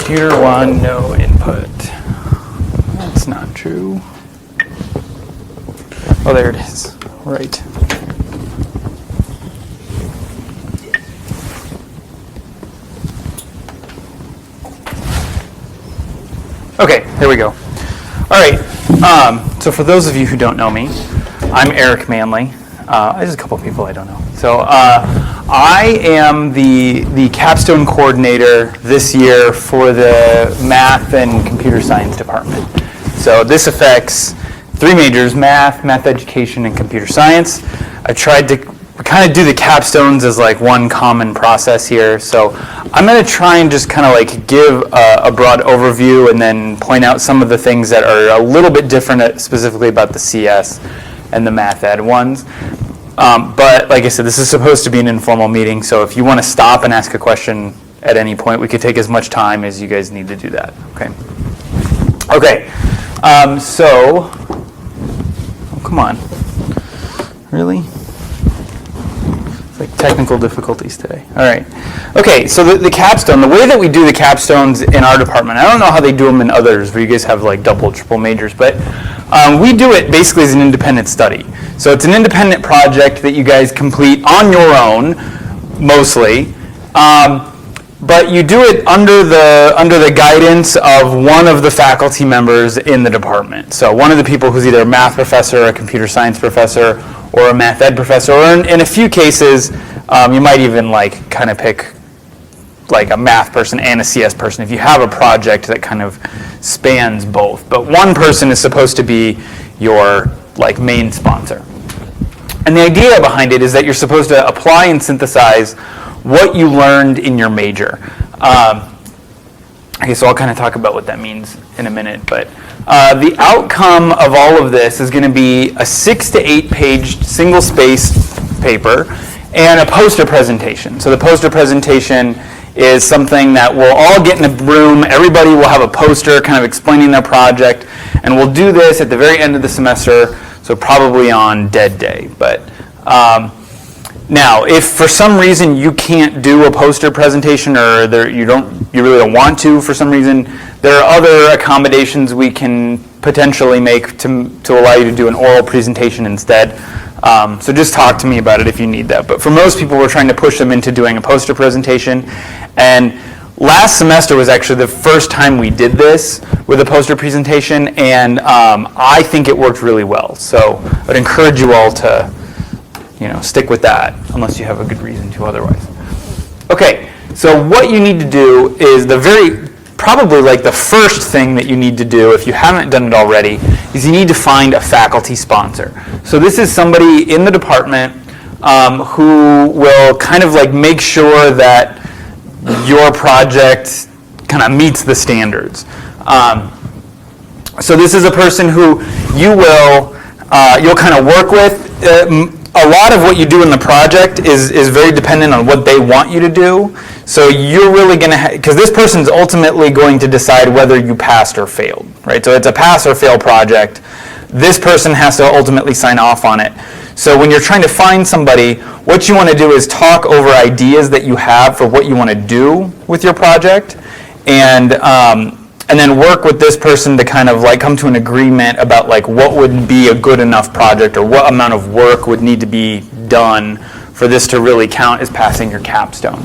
Computer 1, no input. That's not true. Oh, there it is. Right. Okay, there we go. All right, so for those of you who don't know me, I'm Eric Manley. There's a couple of people I don't know. So I am the Capstone coordinator this year for the math and computer science department. So this affects three majors: math, math education, and computer science. I tried to kind of do the capstones as like one common process here. So I'm going to try and just kind of like give a broad overview and then point out some of the things that are a little bit different specifically about the CS and the math ed ones. But like I said, this is supposed to be an informal meeting, so if you want to stop and ask a question at any point, we could take as much time as you guys need to do that, okay? Okay, oh, come on. Really? It's like technical difficulties today. All right. Okay, so the capstone, the way that we do the capstones in our department, I don't know how they do them in others where you guys have like double, triple majors, but we do it basically as an independent study. So it's an independent project that you guys complete on your own, mostly, but you do it under the guidance of one of the faculty members in the department. So one of the people who's either a math professor, a computer science professor, or a math ed professor, or in a few cases, you might even like kind of pick like a math person and a CS person if you have a project that kind of spans both. But one person is supposed to be your like main sponsor. And the idea behind it is that you're supposed to apply and synthesize what you learned in your major. Okay, so I'll kind of talk about what that means in a minute, but the outcome of all of this is going to be a 6 to 8 page single-spaced paper and a poster presentation. So the poster presentation is something that we'll all get in a room, everybody will have a poster kind of explaining their project, and we'll do this at the very end of the semester, so probably on dead day. But now, if for some reason you can't do a poster presentation or you really don't want to for some reason, there are other accommodations we can potentially make to allow you to do an oral presentation instead. So just talk to me about it if you need that. But for most people, we're trying to push them into doing a poster presentation. And last semester was actually the first time we did this with a poster presentation, and I think it worked really well. So I'd encourage you all to stick with that, unless you have a good reason to otherwise. Okay, so what you need to do is probably like the first thing that you need to do, if you haven't done it already, is you need to find a faculty sponsor. So this is somebody in the department who will kind of like make sure that your project kind of meets the standards. So this is a person who you'll kind of work with. A lot of what you do in the project is very dependent on what they want you to do. So you're really going to, because this person's ultimately going to decide whether you passed or failed, right? So it's a pass or fail project. This person has to ultimately sign off on it. So when you're trying to find somebody, what you want to do is talk over ideas that you have for what you want to do with your project, and then work with this person to kind of like come to an agreement about like what would be a good enough project or what amount of work would need to be done for this to really count as passing your capstone.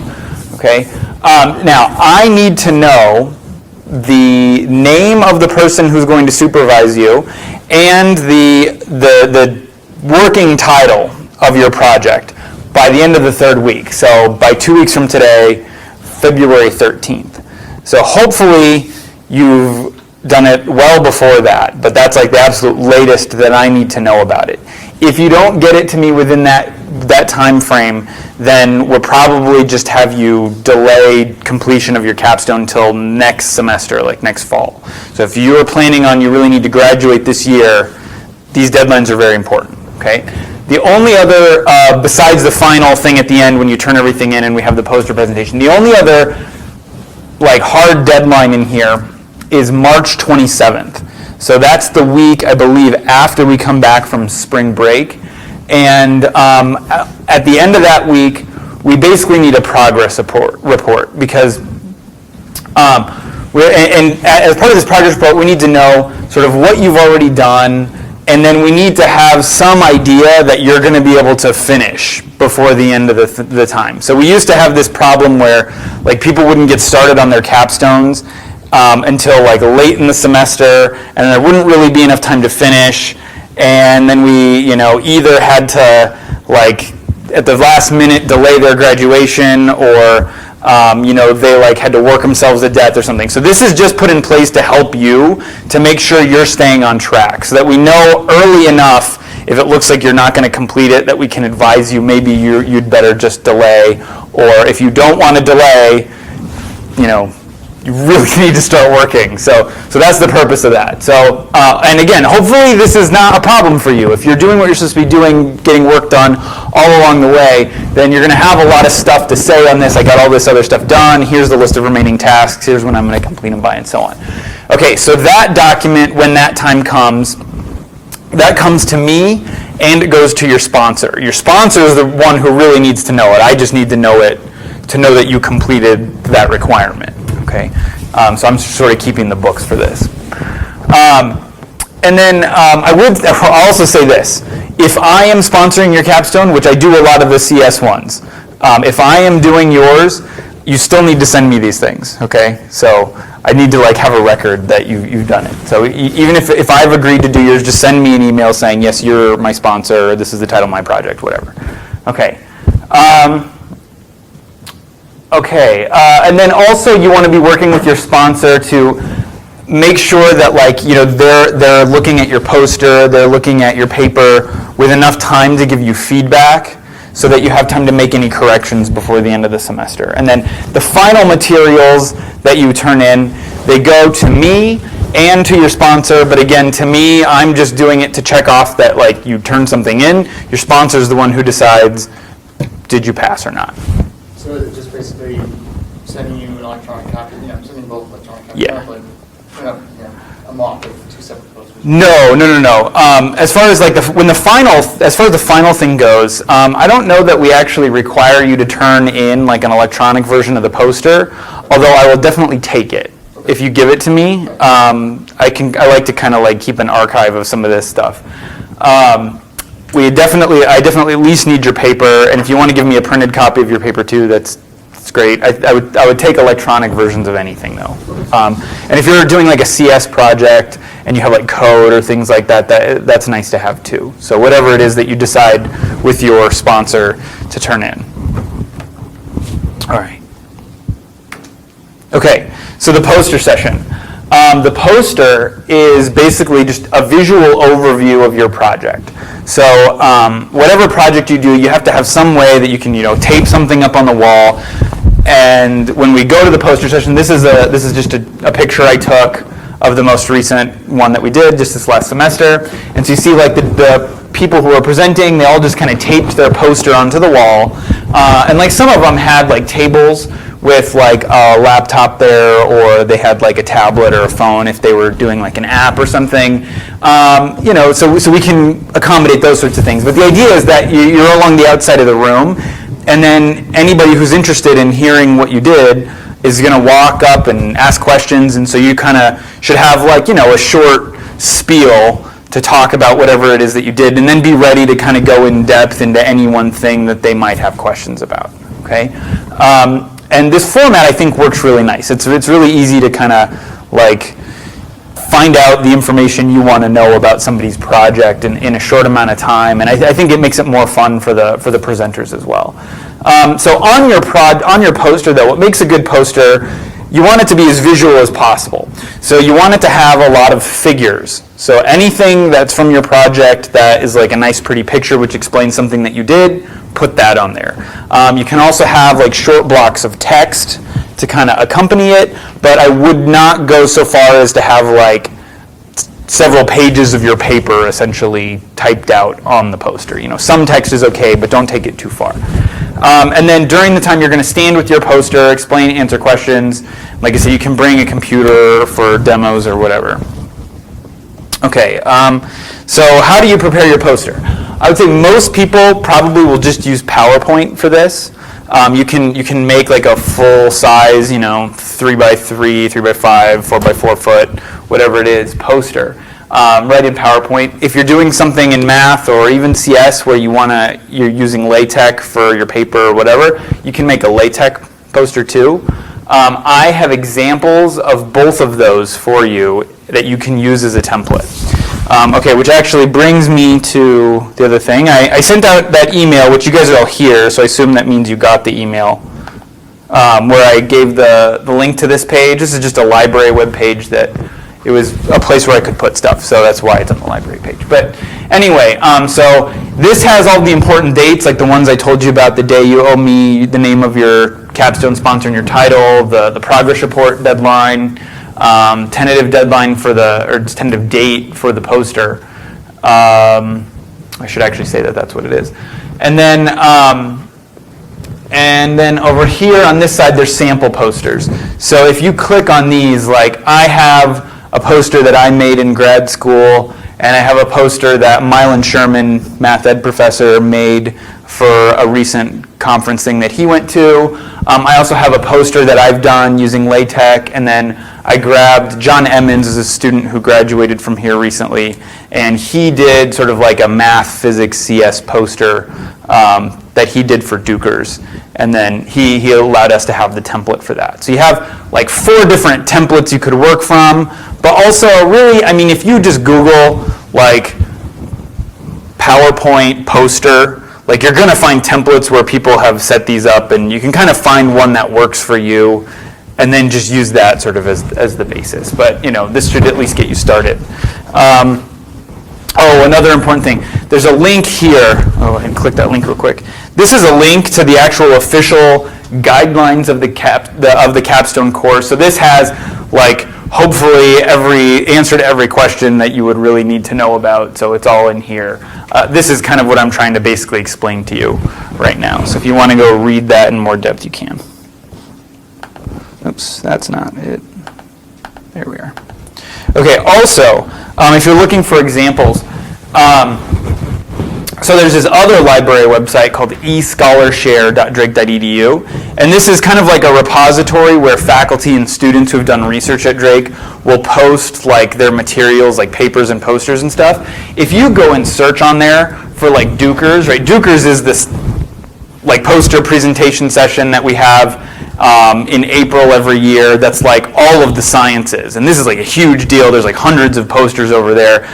Okay. Now I need to know the name of the person who's going to supervise you and the working title of your project by the end of the third week. So by 2 weeks from today, February 13th. So hopefully you've done it well before that, but that's like the absolute latest that I need to know about it. If you don't get it to me within that time frame, then we'll probably just have you delay completion of your capstone until next semester, like next fall. So if you are planning on you really need to graduate this year, these deadlines are very important, okay? The only other, besides the final thing at the end when you turn everything in and we have the poster presentation, the only other like hard deadline in here is March 27th. So that's the week, I believe, after we come back from spring break. And at the end of that week, we basically need a progress report because and as part of this project report, we need to know sort of what you've already done, and then we need to have some idea that you're going to be able to finish before the end of the time. So we used to have this problem where like people wouldn't get started on their capstones until like late in the semester, and there wouldn't really be enough time to finish, and then we either had to like at the last minute delay their graduation, or they like had to work themselves to death or something. So this is just put in place to help you to make sure you're staying on track, so that we know early enough if it looks like you're not going to complete it, that we can advise you maybe you'd better just delay, or if you don't want to delay, you really need to start working. So that's the purpose of that. So, and again, hopefully this is not a problem for you. If you're doing what you're supposed to be doing, getting work done all along the way, then you're going to have a lot of stuff to say on this. I got all this other stuff done. Here's the list of remaining tasks. Here's when I'm going to complete them by, and so on. Okay, so that document, when that time comes, that comes to me, and it goes to your sponsor. Your sponsor is the one who really needs to know it. I just need to know it to know that you completed that requirement. Okay, so I'm sort of keeping the books for this. And then I'll also say this. If I am sponsoring your capstone, which I do a lot of the CS ones, if I am doing yours, you still need to send me these things, okay? So I need to like have a record that you've done it. So even if I've agreed to do yours, just send me an email saying, yes, you're my sponsor, this is the title of my project, whatever. Okay. And then also you want to be working with your sponsor to make sure that they're looking at your poster, they're looking at your paper with enough time to give you feedback, so that you have time to make any corrections before the end of the semester. And then the final materials that you turn in, they go to me and to your sponsor, but again, to me, I'm just doing it to check off that you turned something in. Your sponsor is the one who decides, did you pass or not? So is it just basically sending you an electronic copy, sending both electronic copies? Yeah. A mock of two separate posters? No. As far as the final thing goes, I don't know that we actually require you to turn in an electronic version of the poster, although I will definitely take it. Okay. If you give it to me. I like to kind of keep an archive of some of this stuff. I definitely at least need your paper, and if you want to give me a printed copy of your paper too, that's great. I would take electronic versions of anything though. And if you're doing a CS project and you have code or things like that, that's nice to have too. So whatever it is that you decide with your sponsor to turn in. All right. Okay, so the poster session. The poster is basically just a visual overview of your project. So whatever project you do, you have to have some way that you can tape something up on the wall. And when we go to the poster session, this is just a picture I took of the most recent one that we did just this last semester. And so you see the people who are presenting, they all just kind of taped their poster onto the wall. And some of them had tables with a laptop there, or they had a tablet or a phone if they were doing an app or something. So we can accommodate those sorts of things. But the idea is that you're along the outside of the room, and then anybody who's interested in hearing what you did is going to walk up and ask questions, and so you kind of should have a short spiel to talk about whatever it is that you did, and then be ready to kind of go in depth into any one thing that they might have questions about. Okay. And this format, I think, works really nice. It's really easy to kind of find out the information you want to know about somebody's project in a short amount of time, and I think it makes it more fun for the presenters as well. So on your poster, though, what makes a good poster, you want it to be as visual as possible. So you want it to have a lot of figures. So anything that's from your project that is a nice, pretty picture which explains something that you did, put that on there. You can also have short blocks of text to kind of accompany it, but I would not go so far as to have several pages of your paper essentially typed out on the poster. Some text is okay, but don't take it too far. And then during the time you're going to stand with your poster, explain, answer questions. Like I said, you can bring a computer for demos or whatever. Okay, so how do you prepare your poster? I would say most people probably will just use PowerPoint for this. You can make like a full size, 3x3, 3x5, 4x4 foot, whatever it is, poster. Right in PowerPoint. If you're doing something in math or even CS where you're using LaTeX for your paper or whatever, you can make a LaTeX poster too. I have examples of both of those for you that you can use as a template. Okay, which actually brings me to the other thing. I sent out that email, which you guys are all here, so I assume that means you got the email, where I gave the link to this page. This is just a library web page that it was a place where I could put stuff, so that's why it's on the library page. But anyway, so this has all the important dates, like the ones I told you about, the day you owe me, the name of your capstone sponsor and your title, the progress report deadline, tentative deadline for tentative date for the poster. I should actually say that that's what it is. And then over here on this side, there's sample posters. So if you click on these, like I have a poster that I made in grad school, and I have a poster that Mylan Sherman, math ed professor, made for a recent conference thing that he went to. I also have a poster that I've done using LaTeX, and then I grabbed John Emmons, is a student who graduated from here recently, and he did sort of like a math, physics, CS poster that he did for Dukers, and then he allowed us to have the template for that. So you have like 4 different templates you could work from, but also really, I mean, if you just Google like PowerPoint poster, like you're going to find templates where people have set these up, and you can kind of find one that works for you, and then just use that sort of as the basis. But this should at least get you started. Another important thing. There's a link here. Oh, and click that link real quick. This is a link to the actual official guidelines of the Capstone course. So this has like hopefully every answer to every question that you would really need to know about. So it's all in here. This is kind of what I'm trying to basically explain to you right now. So if you want to go read that in more depth, you can. Oops, that's not it. There we are. Okay, also, if you're looking for examples, so there's this other library website called escholarshare.drake.edu, and this is kind of like a repository where faculty and students who have done research at Drake will post like their materials, like papers and posters and stuff. If you go and search on there for like Dukers, right? Dukers is this like poster presentation session that we have in April every year. That's like all of the sciences, and this is like a huge deal. There's like hundreds of posters over there.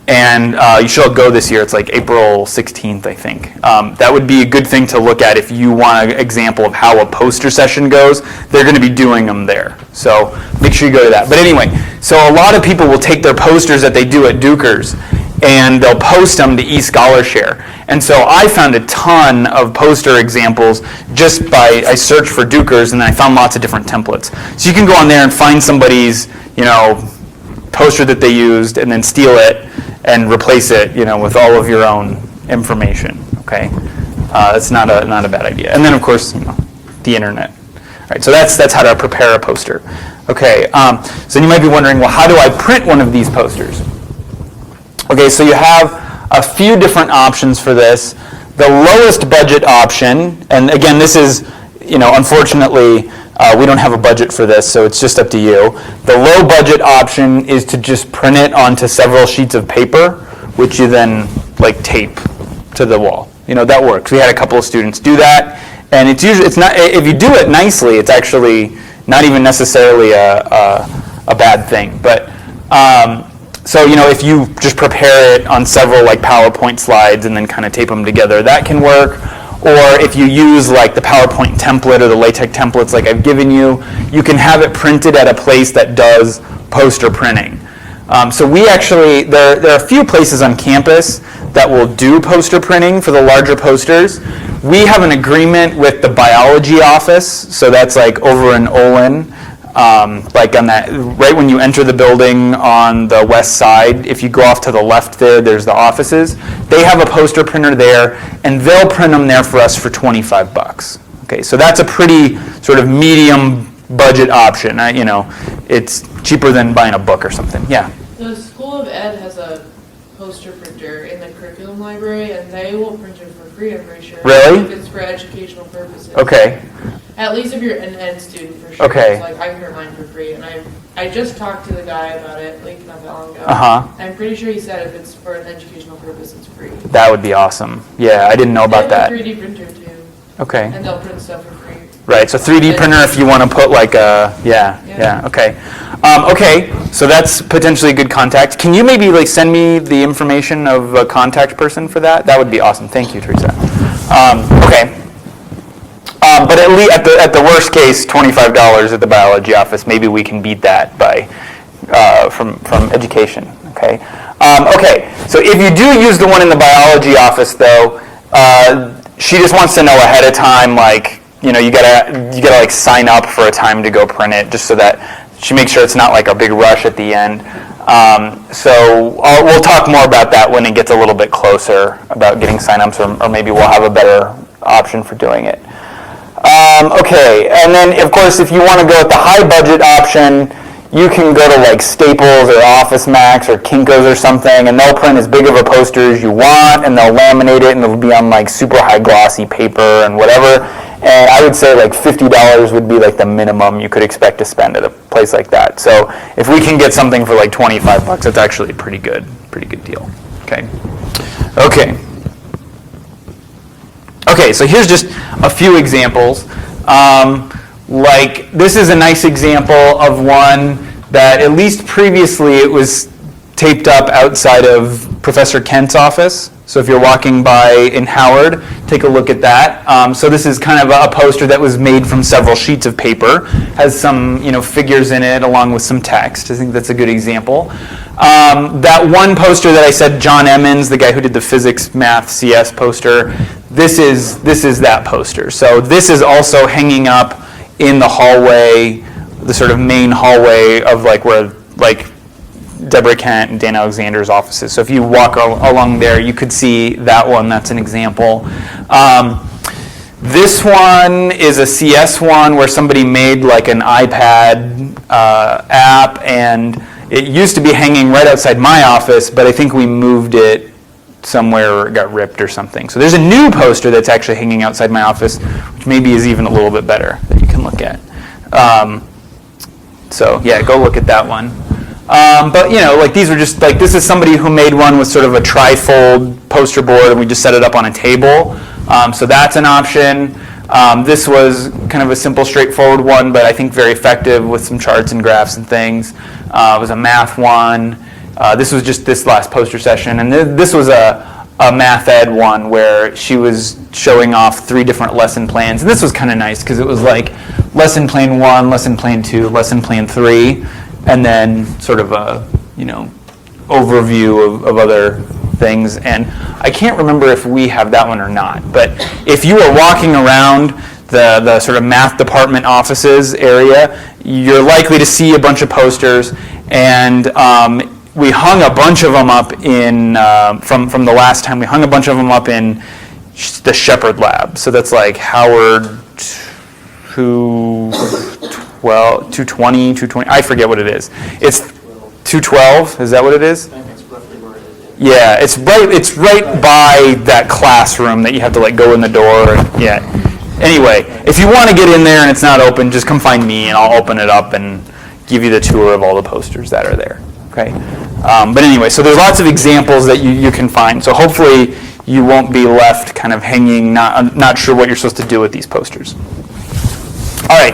And you should all go this year. It's like April 16th, I think. That would be a good thing to look at if you want an example of how a poster session goes. They're going to be doing them there. So make sure you go to that. But anyway, so a lot of people will take their posters that they do at Dukers, and they'll post them to eScholarshare. And so I found a ton of poster examples just I searched for Dukers, and then I found lots of different templates. So you can go on there and find somebody's, poster that they used, and then steal it and replace it, with all of your own information. Okay, that's not a bad idea. And then of course, the internet. All right, so that's how to prepare a poster. Okay, so you might be wondering, well, how do I print one of these posters? Okay, so you have a few different options for this. The lowest budget option, and again, this is, unfortunately, we don't have a budget for this, so it's just up to you. The low budget option is to just print it onto several sheets of paper, which you then like tape to the wall. That works. We had a couple of students do that, and it's not, if you do it nicely, it's actually not even necessarily a bad thing. But so if you just prepare it on several like PowerPoint slides and then kind of tape them together, that can work. Or if you use like the PowerPoint template or the LaTeX templates like I've given you, you can have it printed at a place that does poster printing. So we actually, there are a few places on campus that will do poster printing for the larger posters. We have an agreement with the biology office, so that's like over in Olin, like on that, right when you enter the building on the west side, if you go off to the left there's the offices. They have a poster printer there, and they'll print them there for us for $25. Okay, so that's a pretty sort of medium budget option. It's cheaper than buying a book or something. Yeah? The School of Ed has a poster printer in the curriculum library, and they will print it for free, I'm pretty sure. Really? If it's for educational purposes. Okay. At least if you're an ed student, for sure. Okay. It's like, I can print mine for free, and I just talked to the guy about it, like, not that long ago. Uh-huh. I'm pretty sure he said if it's for an educational purpose, it's free. That would be awesome. Yeah, I didn't know about They have that. a 3D printer too, Okay. and they'll print stuff for free. Right, so 3D printer if you want to put like a, yeah, okay. Okay, so that's potentially a good contact. Can you maybe like send me the information of a contact person for that? That would be awesome. Thank you, Teresa. Okay. But at the worst case, $25 at the biology office. Maybe we can beat that by from education. Okay. Okay. So if you do use the one in the biology office, though, she just wants to know ahead of time, like, you know, you gotta like sign up for a time to go print it, just so that she makes sure it's not like a big rush at the end. So we'll talk more about that when it gets a little bit closer about getting signups, or maybe we'll have a better option for doing it. Okay, and then of course if you want to go with the high budget option, you can go to like Staples or Office Max or Kinko's or something, and they'll print as big of a poster as you want, and they'll laminate it, and it'll be on like super high glossy paper and whatever. And I would say like $50 would be like the minimum you could expect to spend at a place like that. So if we can get something for like $25, that's actually a pretty good deal. Okay. Okay. Okay, so here's just a few examples. Like, this is a nice example of one that at least previously it was taped up outside of Professor Kent's office. So if you're walking by in Howard, take a look at that. So this is kind of a poster that was made from several sheets of paper, has some figures in it along with some text. I think that's a good example. That one poster that I said, John Emmons, the guy who did the physics, math, CS poster, this is that poster. So this is also hanging up in the hallway, the sort of main hallway of like where like Deborah Kent and Dan Alexander's offices. So if you walk along there, you could see that one. That's an example. This one is a CS one where somebody made like an iPad app, and it used to be hanging right outside my office, but I think we moved it somewhere or it got ripped or something. So there's a new poster that's actually hanging outside my office, which maybe is even a little bit better that you can look at. So yeah, go look at that one. But like these are just like, this is somebody who made one with sort of a tri-fold poster board, and we just set it up on a table. So that's an option. This was kind of a simple, straightforward one, but I think very effective with some charts and graphs and things. It was a math one. This was just this last poster session, and this was a math ed one where she was showing off 3 different lesson plans. And this was kind of nice because it was like lesson plan 1, lesson plan 2, lesson plan 3, and then sort of a overview of other things. And I can't remember if we have that one or not, but if you are walking around the sort of math department offices area, you're likely to see a bunch of posters, and we hung a bunch of them up in, from the last time, we hung a bunch of them up in the Shepherd Lab. So that's like Howard 220, I forget what it is. It's 212, is that what it is? I think it's roughly where it is. Yeah, it's right by that classroom that you have to like go in the door. Yeah. Anyway, if you want to get in there and it's not open, just come find me and I'll open it up and give you the tour of all the posters that are there. Okay. But anyway, so there's lots of examples that you can find. So hopefully you won't be left kind of hanging, not sure what you're supposed to do with these posters. All right.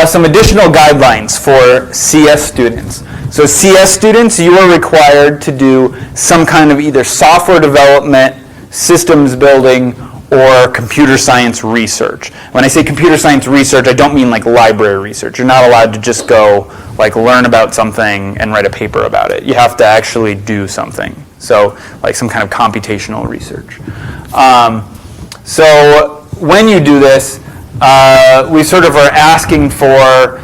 Some additional guidelines for CS students. So CS students, you are required to do some kind of either software development, systems building, or computer science research. When I say computer science research, I don't mean like library research. You're not allowed to just go like learn about something and write a paper about it. You have to actually do something. So like some kind of computational research. So when you do this, we sort of are asking for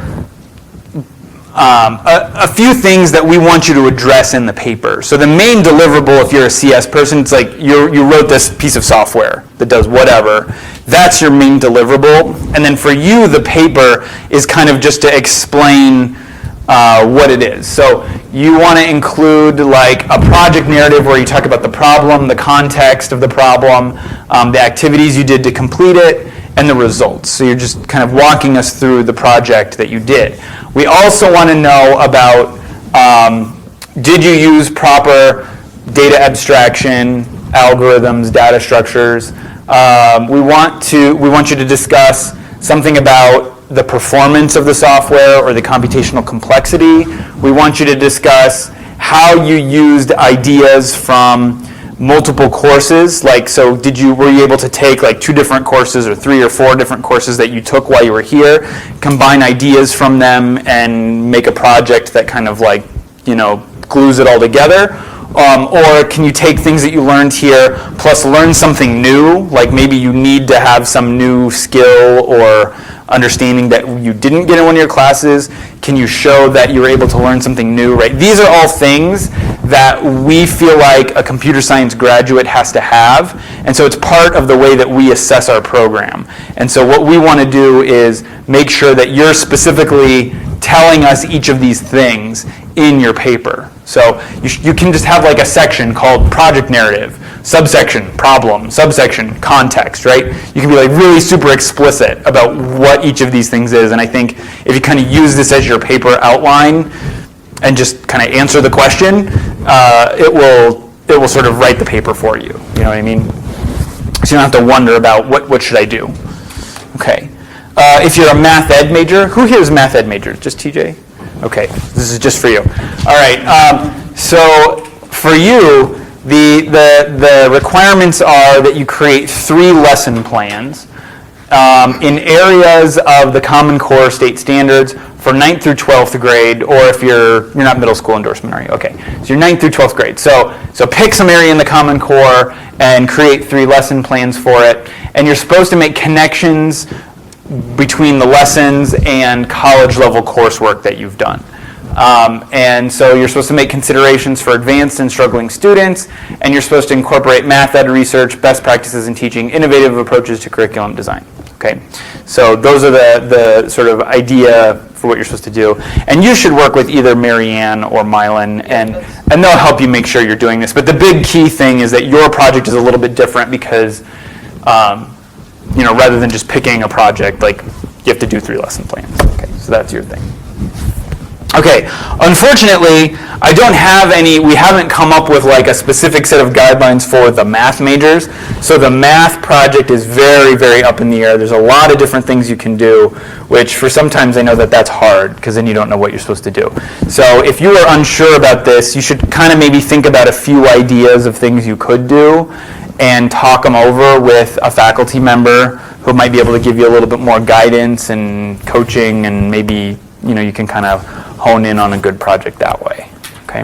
a few things that we want you to address in the paper. So the main deliverable, if you're a CS person, it's like you wrote this piece of software that does whatever. That's your main deliverable. And then for you, the paper is kind of just to explain what it is. So you want to include like a project narrative where you talk about the problem, the context of the problem, the activities you did to complete it, and the results. So you're just kind of walking us through the project that you did. We also want to know about, did you use proper data abstraction, algorithms, data structures? We want you to discuss something about the performance of the software or the computational complexity. We want you to discuss how you used ideas from multiple courses. Like, so were you able to take like 2 different courses or 3 or 4 different courses that you took while you were here, combine ideas from them and make a project that kind of like, glues it all together? Or can you take things that you learned here plus learn something new, like maybe you need to have some new skill or understanding that you didn't get in one of your classes? Can you show that you were able to learn something new, right? These are all things that we feel like a computer science graduate has to have, and so it's part of the way that we assess our program. And so what we want to do is make sure that you're specifically telling us each of these things in your paper. So you can just have like a section called project narrative, subsection problem, subsection context, right? You can be like really super explicit about what each of these things is, and I think if you kind of use this as your paper outline and just kind of answer the question, it will sort of write the paper for you. You know what I mean? So you don't have to wonder about what should I do. Okay. If you're a math ed major, who here is math ed major? Just TJ? Okay, this is just for you. All right, so for you, the requirements are that you create 3 lesson plans in areas of the Common Core state standards for 9th through 12th grade, or if you're not middle school endorsement, are you? Okay, so you're 9th through 12th grade. So pick some area in the Common Core and create 3 lesson plans for it, and you're supposed to make connections between the lessons and college level coursework that you've done. And so you're supposed to make considerations for advanced and struggling students, and you're supposed to incorporate math ed research, best practices in teaching, innovative approaches to curriculum design. Okay, so those are the sort of idea for what you're supposed to do. And you should work with either Marianne or Mylan, and they'll help you make sure you're doing this. But the big key thing is that your project is a little bit different because rather than just picking a project, like you have to do 3 lesson plans. Okay, so that's your thing. Okay, unfortunately, we haven't come up with like a specific set of guidelines for the math majors. So the math project is very, very up in the air. There's a lot of different things you can do, which for sometimes I know that's hard because then you don't know what you're supposed to do. So if you are unsure about this, you should kind of maybe think about a few ideas of things you could do and talk them over with a faculty member who might be able to give you a little bit more guidance and coaching, and maybe you can kind of hone in on a good project that way. Okay.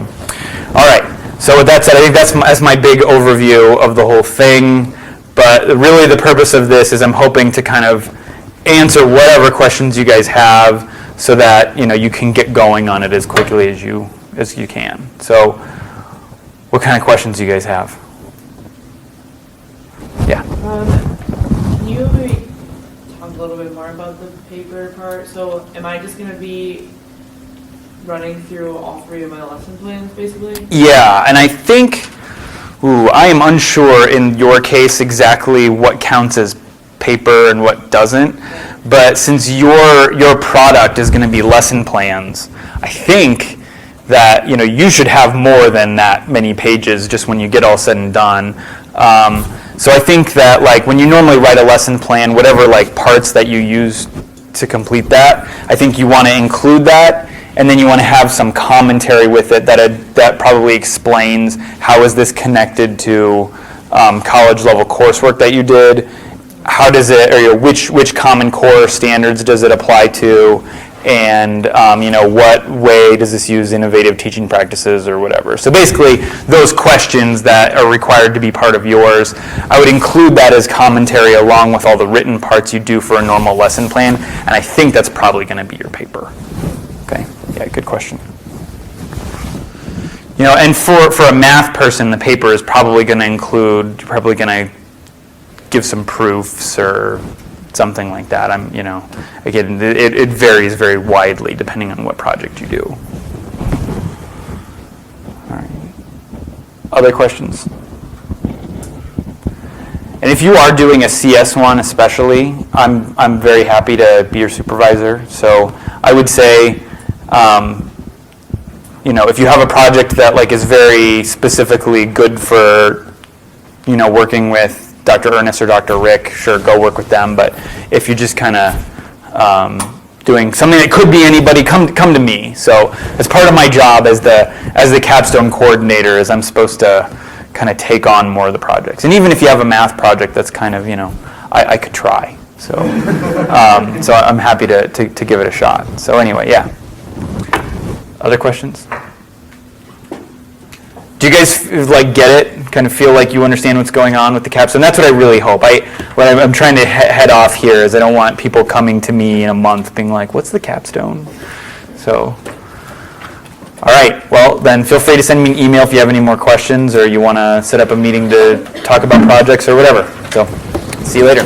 All right. So with that said, I think that's my big overview of the whole thing. But really, the purpose of this is I'm hoping to kind of answer whatever questions you guys have, so that you can get going on it as quickly as you can. So, what kind of questions do you guys have? Yeah. Can you maybe talk a little bit more about the paper part? So am I just going to be running through all 3 of my lesson plans, basically? Yeah, and I think, I am unsure in your case exactly what counts as paper and what doesn't, but since your product is going to be lesson plans, I think that you should have more than that many pages just when you get all said and done. So I think that like when you normally write a lesson plan, whatever like parts that you use to complete that, I think you want to include that, and then you want to have some commentary with it that probably explains how is this connected to college level coursework that you did, how does it, or which Common Core standards does it apply to, and what way does this use innovative teaching practices or whatever. So basically, those questions that are required to be part of yours, I would include that as commentary along with all the written parts you do for a normal lesson plan, and I think that's probably going to be your paper. Okay, yeah, good question. And for a math person, the paper is probably going to include, you're probably going to give some proofs or something like that. Again, it varies very widely depending on what project you do. All right. Other questions? And if you are doing a CS one especially, I'm very happy to be your supervisor. So I would say, if you have a project that is very specifically good for, working with Dr. Ernest or Dr. Rick, sure, go work with them. But if you're just kind of doing something that could be anybody, come to me. So as part of my job as the Capstone coordinator, is I'm supposed to kind of take on more of the projects. And even if you have a math project that's kind of, I could try. So so I'm happy to give it a shot. So anyway, yeah. Other questions? Do you guys get it? Kind of feel like you understand what's going on with the Capstone? That's what I really hope. What I'm trying to head off here is I don't want people coming to me in a month being like, "What's the Capstone?" So, all right. Well, then feel free to send me an email if you have any more questions or you want to set up a meeting to talk about projects or whatever. So, see you later.